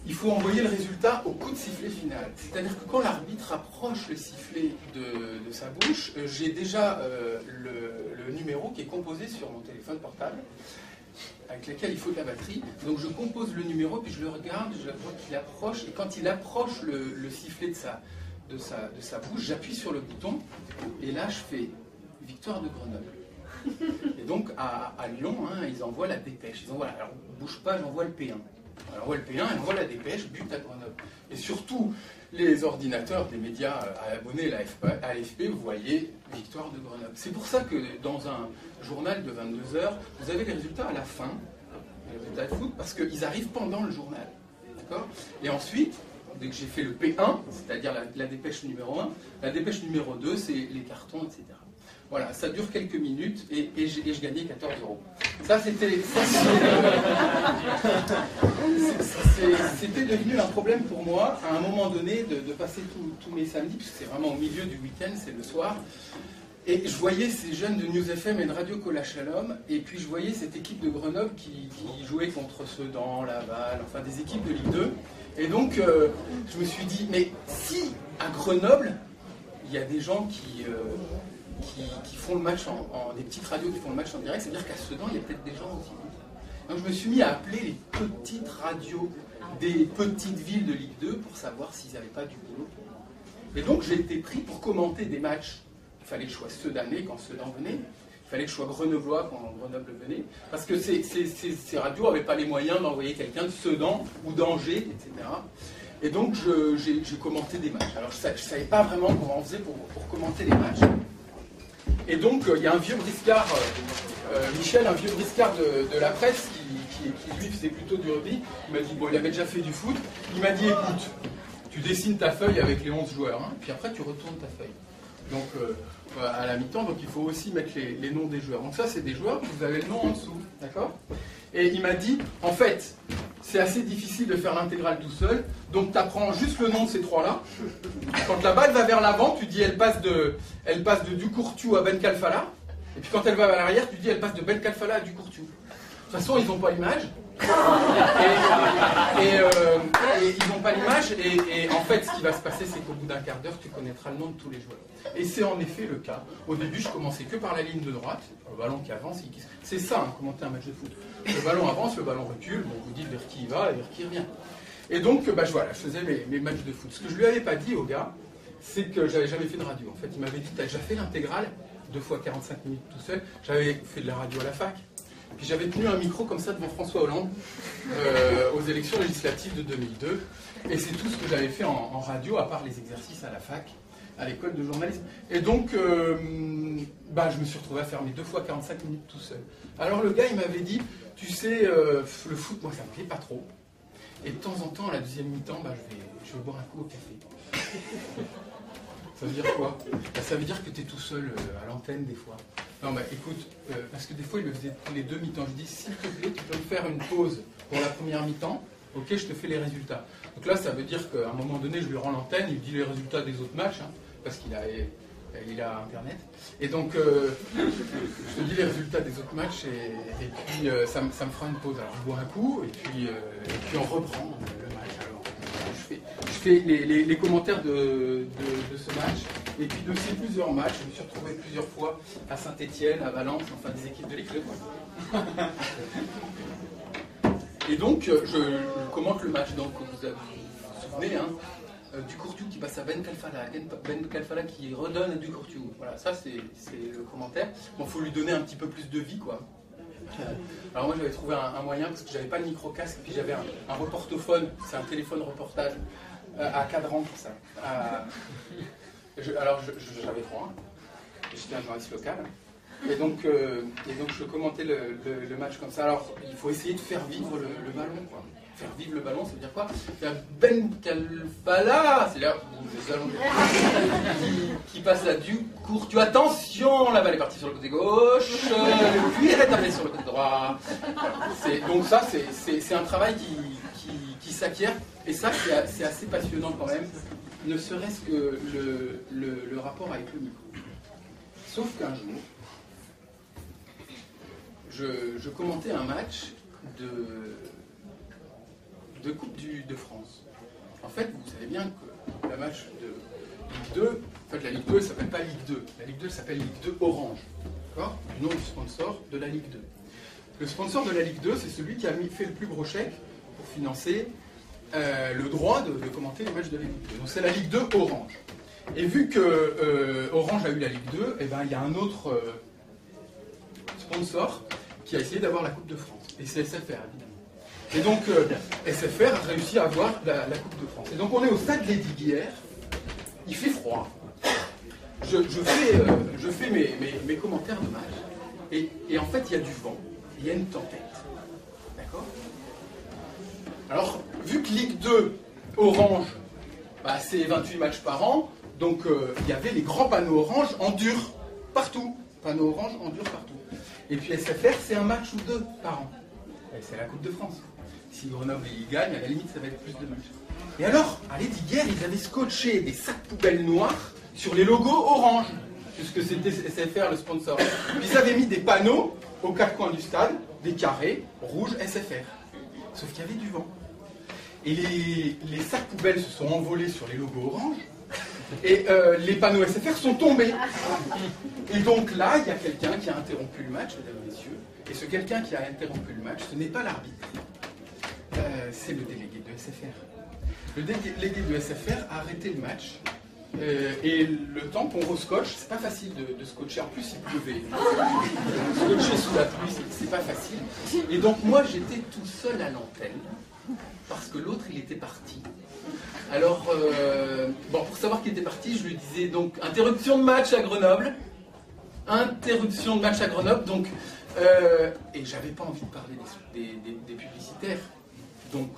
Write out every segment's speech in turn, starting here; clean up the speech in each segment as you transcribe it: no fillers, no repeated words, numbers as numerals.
il faut envoyer le résultat au coup de sifflet final. C'est-à-dire que quand l'arbitre approche le sifflet de sa bouche, j'ai déjà le numéro qui est composé sur mon téléphone portable, avec lequel il faut de la batterie. Donc je compose le numéro, puis je le regarde, je vois qu'il approche, et quand il approche le sifflet de sa bouche, j'appuie sur le bouton, et là je fais victoire de Grenoble. Et donc à Lyon, hein, ils envoient la dépêche. Ils envoient, alors bouge pas, j'envoie le P1. Alors ouais, le P1, elle envoie la dépêche, but à Grenoble. Et surtout, les ordinateurs des médias abonnés à l'AFP, vous voyez victoire de Grenoble. C'est pour ça que dans un journal de 22 heures, vous avez les résultats à la fin, les résultats de foot, parce qu'ils arrivent pendant le journal. D'accord ? Et ensuite, dès que j'ai fait le P1, c'est-à-dire la dépêche numéro 1, la dépêche numéro 2, c'est les cartons, etc. Voilà, ça dure quelques minutes et je gagnais 14 €. Ça, c'était devenu un problème pour moi, à un moment donné, de passer tous mes samedis, puisque c'est vraiment au milieu du week-end, c'est le soir. Et je voyais ces jeunes de News FM et de Radio Cola Shalom, et puis je voyais cette équipe de Grenoble qui jouait contre Sedan, Laval, enfin des équipes de Ligue 2. Et donc, je me suis dit, mais si à Grenoble, il y a des gens qui font le match des petites radios qui font le match en direct, c'est-à-dire qu'à Sedan, il y a peut-être des gens aussi. Donc je me suis mis à appeler les petites radios des petites villes de Ligue 2 pour savoir s'ils n'avaient pas du boulot pour moi. Et donc j'ai été pris pour commenter des matchs. Il fallait que je sois Sedanais quand Sedan venait, il fallait que je sois Grenoblois quand Grenoble venait, parce que ces radios n'avaient pas les moyens d'envoyer quelqu'un de Sedan ou d'Angers, etc. Et donc j'ai commenté des matchs. Alors je ne savais pas vraiment comment on faisait pour commenter les matchs. Et donc, il y a un vieux briscard, Michel, un vieux briscard de la presse, qui lui faisait plutôt du rugby. Il m'a dit, bon, il avait déjà fait du foot. Il m'a dit, écoute, tu dessines ta feuille avec les 11 joueurs, hein, puis après tu retournes ta feuille. Donc, à la mi-temps, donc il faut aussi mettre les noms des joueurs. Donc ça, c'est des joueurs, vous avez le nom en dessous, d'accord ? Et il m'a dit, en fait, c'est assez difficile de faire l'intégrale tout seul, donc tu apprends juste le nom de ces trois-là. Quand la balle va vers l'avant, tu dis elle passe de Ducourtiou à Ben Kalfala, et puis quand elle va vers l'arrière, tu dis elle passe de Ben Kalfala à Ducourtiou. De toute façon, ils n'ont pas l'image. Ils n'ont pas l'image, et en fait, ce qui va se passer, c'est qu'au bout d'un quart d'heure, tu connaîtras le nom de tous les joueurs. Et c'est en effet le cas. Au début, je commençais que par la ligne de droite, le ballon qui avance, c'est ça, hein, commenter un match de foot. Le ballon avance, le ballon recule, bon, vous dites vers qui il va et vers qui il revient. Et donc, voilà, je faisais mes matchs de foot. Ce que je lui avais pas dit au gars, c'est que j'avais jamais fait de radio. En fait, il m'avait dit, t'as déjà fait l'intégrale, 2 fois 45 minutes tout seul. J'avais fait de la radio à la fac. Puis j'avais tenu un micro comme ça devant François Hollande aux élections législatives de 2002. Et c'est tout ce que j'avais fait en radio, à part les exercices à la fac, à l'école de journalisme. Et donc, je me suis retrouvé à faire mes 2 fois 45 minutes tout seul. Alors le gars, il m'avait dit, tu sais, le foot, moi, ça me plaît pas trop. Et de temps en temps, à la deuxième mi-temps, je vais boire un coup au café. Ça veut dire quoi ? Ça veut dire que tu es tout seul à l'antenne des fois. Non, écoute, parce que des fois, il me faisait les 2 mi-temps. Je dis, s'il te plaît, tu peux me faire une pause pour la première mi-temps. Ok, je te fais les résultats. Donc là, ça veut dire qu'à un moment donné, je lui rends l'antenne, il me dit les résultats des autres matchs, hein, parce qu'il a Internet. Et donc, je te dis les résultats des autres matchs, et puis ça me fera une pause. Alors, je bois un coup, et puis on reprend le match. Alors, je fais les commentaires de ce match. Et puis de ces plusieurs matchs, je me suis retrouvé plusieurs fois à Saint-Étienne, à Valence, enfin des équipes de Ligue 2. Et donc, je commente le match. Donc, vous vous souvenez, hein, Ducourtiou qui passe à Ben Kalfala, Ben Kalfala qui redonne à Ducourtiou. Voilà, ça c'est le commentaire. Bon, il faut lui donner un petit peu plus de vie, quoi. Alors moi, j'avais trouvé un moyen, parce que j'avais pas de micro-casque, puis j'avais un reportophone, c'est un téléphone reportage, à cadran, tout ça. Alors j'avais 3 ans, j'étais un journaliste local, et donc je commentais le match comme ça. Alors il faut essayer de faire vivre le ballon, quoi. Faire vivre le ballon, ça veut dire quoi? Faire Ben Kalfala, c'est là qui passe à Ducourtiou. Attention, la balle est partie sur le côté gauche, puis elle est tapée sur le côté droit. Donc ça, c'est un travail qui s'acquiert, et ça c'est assez passionnant quand même. Ne serait-ce que le rapport avec le micro. Sauf qu'un jour, je commentais un match de Coupe de France. En fait, vous savez bien que la match de Ligue 2, en fait la Ligue 2 elle s'appelle pas Ligue 2, la Ligue 2 s'appelle Ligue 2 Orange, d'accord, du nom du sponsor de la Ligue 2. Le sponsor de la Ligue 2, c'est celui qui a fait le plus gros chèque pour financer le droit de commenter les matchs de la Ligue 2. Donc c'est la Ligue 2 Orange. Et vu que Orange a eu la Ligue 2, eh ben, il y a un autre sponsor qui a essayé d'avoir la Coupe de France. Et c'est SFR, évidemment. Et donc, SFR a réussi à avoir la Coupe de France. Et donc, on est au stade Lesdiguières. Il fait froid. Je fais mes commentaires de match. Et en fait, il y a du vent. Il y a une tempête. D'accord? Alors, vu que Ligue 2 Orange, bah, c'est 28 matchs par an, donc il y avait les grands panneaux orange en dur, partout. Panneaux orange en dur partout. Et puis SFR, c'est un match ou deux par an. Et c'est la Coupe de France. Si Grenoble y gagne, à la limite, ça va être plus de matchs. Et alors, à Lesdiguières, ils avaient scotché des sacs poubelles noirs sur les logos orange, puisque c'était SFR le sponsor. Puis ils avaient mis des panneaux aux quatre coins du stade, des carrés rouges SFR. Sauf qu'il y avait du vent. Et les sacs poubelles se sont envolés sur les logos orange. Et les panneaux SFR sont tombés. Et donc là, il y a quelqu'un qui a interrompu le match, mesdames et messieurs. Et ce quelqu'un qui a interrompu le match, ce n'est pas l'arbitre. C'est le délégué de SFR. Le délégué de SFR a arrêté le match. Et le temps qu'on rescotche, c'est pas facile de scotcher. En plus, il pleuvait. Scotcher sous la pluie, c'est pas facile. Et donc moi, j'étais tout seul à l'antenne. Parce que l'autre, il était parti. Alors, bon, pour savoir qu'il était parti, je lui disais donc interruption de match à Grenoble. Interruption de match à Grenoble. Donc, et j'avais pas envie de parler des publicitaires. Donc,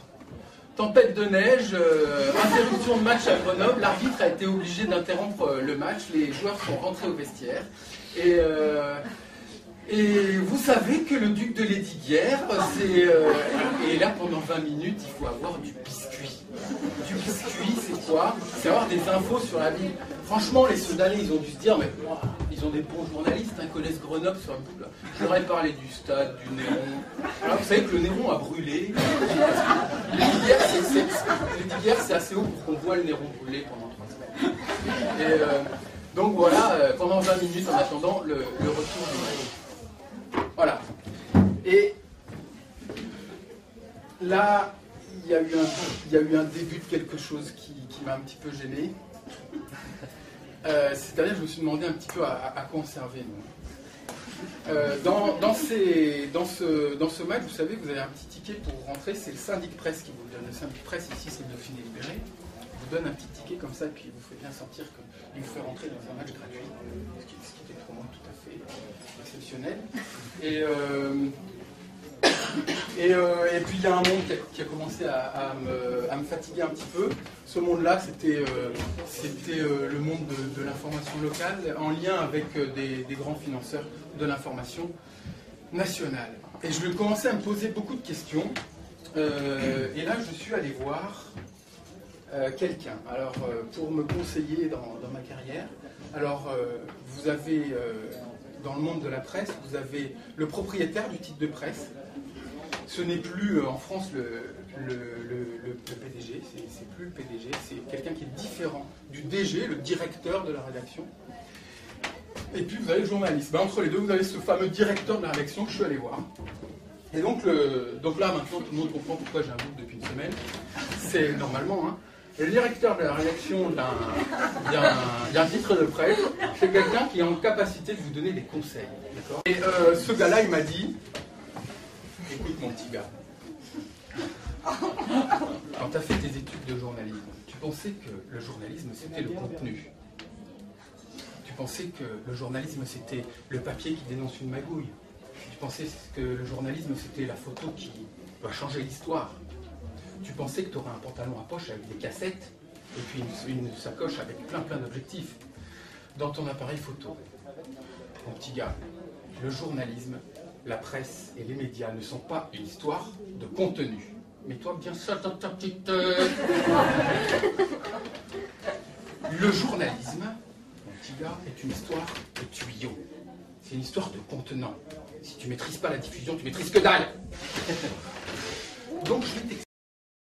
tempête de neige, interruption de match à Grenoble. L'arbitre a été obligé d'interrompre le match. Les joueurs sont rentrés au vestiaire. Et vous savez que le duc de Lesdiguières, c'est... et là, pendant 20 minutes, il faut avoir du biscuit. Du biscuit, c'est quoi? C'est avoir des infos sur la ville. Franchement, les Soudanais, ils ont dû se dire, mais wow, ils ont des bons journalistes, hein, connaissent Grenoble sur le bout. J'aurais parlé du stade, du Néron. Alors, vous savez que le Néron a brûlé. Lesdiguières, c'est assez haut pour qu'on voit le Néron brûler pendant 3 semaines. Et donc voilà, pendant 20 minutes, en attendant le retour du match. Voilà. Et là, il y a eu un début de quelque chose qui m'a un petit peu gêné. C'est-à-dire que je me suis demandé un petit peu à quoi on servait. Dans ce match, vous savez, vous avez un petit ticket pour rentrer, c'est le syndic presse qui vous le donne. Le syndic presse, ici, c'est le Dauphiné Libéré. Il vous donne un petit ticket comme ça, et puis il vous fait bien sentir qu'il vous fait rentrer dans un match gratuit, ce qui était pour moi tout à fait exceptionnel. Et puis il y a un monde qui a commencé à me fatiguer un petit peu. Ce monde-là, c'était le monde de l'information locale, en lien avec des grands financeurs de l'information nationale. Et je commençais à me poser beaucoup de questions. Et là, je suis allé voir quelqu'un. Alors, pour me conseiller dans ma carrière, alors vous avez, dans le monde de la presse, vous avez le propriétaire du titre de presse. Ce n'est plus en France le PDG, c'est plus le PDG, c'est quelqu'un qui est différent du DG, le directeur de la rédaction. Et puis vous avez le journaliste. Ben, entre les deux, vous avez ce fameux directeur de la rédaction que je suis allé voir. Et donc là, maintenant, tout le monde comprend pourquoi j'ai un doute depuis une semaine. C'est normalement, hein. Le directeur de la rédaction d'un titre de presse, c'est quelqu'un qui est en capacité de vous donner des conseils. D'accord ? Et ce gars-là, il m'a dit... Écoute mon petit gars, quand tu as fait tes études de journalisme, tu pensais que le journalisme c'était le contenu. Tu pensais que le journalisme c'était le papier qui dénonce une magouille. Tu pensais que le journalisme c'était la photo qui doit changer l'histoire. Tu pensais que tu aurais un pantalon à poche avec des cassettes et puis une sacoche avec plein d'objectifs dans ton appareil photo. Mon petit gars, le journalisme, la presse et les médias ne sont pas une histoire de contenu. Mets-toi bien ça dans ta petite... Le journalisme, mon petit gars, est une histoire de tuyaux. C'est une histoire de contenant. Si tu ne maîtrises pas la diffusion, tu maîtrises que dalle. Donc je vais t'expliquer.